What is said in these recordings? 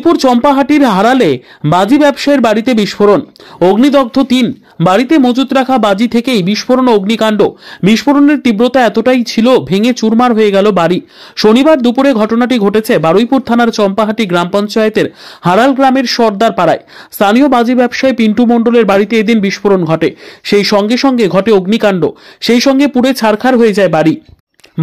বারুইপুর চম্পাহাটির হারালে বাজি ব্যবসায়ীর বাড়িতে বিস্ফোরণ, অগ্নিদগ্ধ 3। বাড়িতে মজুত রাখা বাজি থেকেই বিস্ফোরণ ও অগ্নিকাণ্ড। বিস্ফোরণের তীব্রতা এতটাই ছিল ভেঙে চুরমার হয়ে গেল বাড়ি। শনিবার দুপুরে ঘটনাটি ঘটেছে বারুইপুর থানার চম্পাহাটি গ্রাম পঞ্চায়েতের হারাল গ্রামের সর্দার পাড়ায়। স্থানীয় বাজি ব্যবসায়ী পিন্টু মণ্ডলের বাড়িতে এদিন বিস্ফোরণ ঘটে। সেই সঙ্গে সঙ্গে ঘটে অগ্নিকাণ্ড। সেই সঙ্গে পুড়ে ছারখার হয়ে যায় বাড়ি।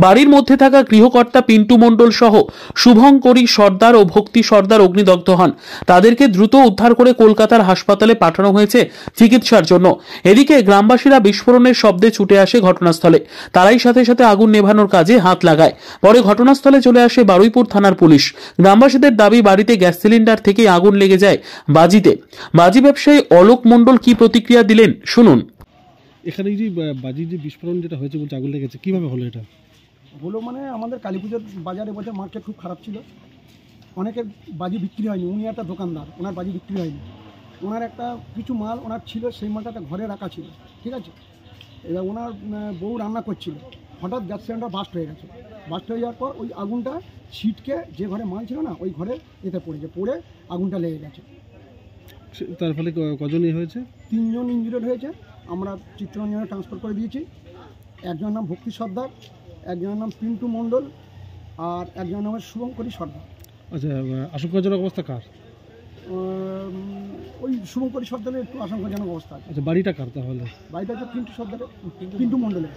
বাড়ির মধ্যে থাকা গৃহকর্তা পিন্টু মণ্ডল সহ শুভঙ্করী সর্দার ও ভক্তি সর্দার অগ্নিদগ্ধ হন। তাদেরকে দ্রুত উদ্ধার করে কলকাতার হাসপাতালে পাঠানো হয়েছে চিকিৎসার জন্য। এদিকে গ্রামবাসীরা বিস্ফোরণের শব্দে ছুটে আসে ঘটনাস্থলে। তারাই সাথে সাথে আগুন নেভানোর কাজে হাত লাগায়। পরে ঘটনাস্থলে চলে আসে বারুইপুর থানার পুলিশ। গ্রামবাসীদের দাবি, বাড়িতে গ্যাস সিলিন্ডার থেকে আগুন লেগে যায় বাজিতে। বাজি ব্যবসায়ী অলোক মণ্ডল কি প্রতিক্রিয়া দিলেন শুনুন। এখানে যে বাজির যে বিস্ফোরণ যেটা হয়েছে বলছে আগুন লেগেছে, কিভাবে হলো এটা? হলো মানে আমাদের কালী পুজোর বাজারে বলতে মার্কেট খুব খারাপ ছিল, অনেকের বাজি বিক্রি হয়নি। উনি একটা দোকানদার, ওনার বাজি বিক্রি হয়নি। ওনার একটা কিছু মাল ওনার ছিল, সেই মালটা একটা ঘরে রাখা ছিল, ঠিক আছে। এবার ওনার বউ রান্না করছিল, হঠাৎ গ্যাস সিলিন্ডার বাস্ট হয়ে গেছে। বাস্ট হয়ে যাওয়ার পর ওই আগুনটা ছিটকে যে ঘরে মাল ছিল না ওই ঘরে এতে পড়েছে, পড়ে আগুনটা লেগে গেছে। তার ফলে কজন হয়েছে? 3 জন ইনজিউর্ড হয়েছে। আমরা চিত্তরঞ্জনে ট্রান্সফার করে দিয়েছি। একজনের নাম ভক্তি সর্দার, একজনের নাম পিন্টু মণ্ডল, আর একজনের নাম শুভঙ্করী সর্দার। আচ্ছা, আশঙ্কাজনক অবস্থা কার? ওই শুভঙ্করী সর্দারের একটু আশঙ্কাজনক অবস্থা আছে। আচ্ছা, বাড়িটা কার তাহলে? বাড়িটা হচ্ছে পিন্টু সর্দারের, পিন্টু মণ্ডলের।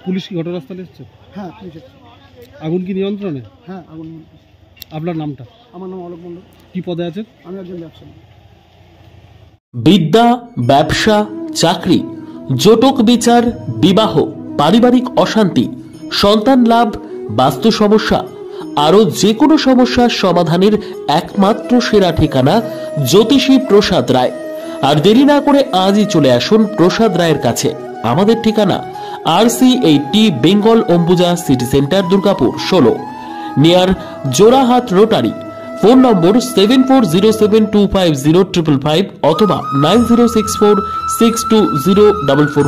পুলিশ কি ঘটনাস্থলে এসেছে? হ্যাঁ, পুলিশ এসেছে। আগুন কি নিয়ন্ত্রণে? হ্যাঁ, আগুন। আপনার নামটা? আমার নাম অলোক মণ্ডল। কি পদে আছেন? আমি একজন ব্যবসায়ী। বিদ্যা, ব্যবসা, চাকরি, জটক বিচার, বিবাহ, পারিবারিক অশান্তি, সন্তান লাভ, বাস্তু সমস্যা, আরো যে কোনো সমস্যার সমাধানের একমাত্র সেরা ঠিকানা জ্যোতিষী প্রসাদ রায়। আর দেরি না করে আজই চলে আসুন প্রসাদ রায়ের কাছে। আমাদের ঠিকানা RC80 Bengal Ambuja city centre, Durgapur 16, near Jorhat rotary. Phone নম্বর 7407250555 অথবা 9064620444।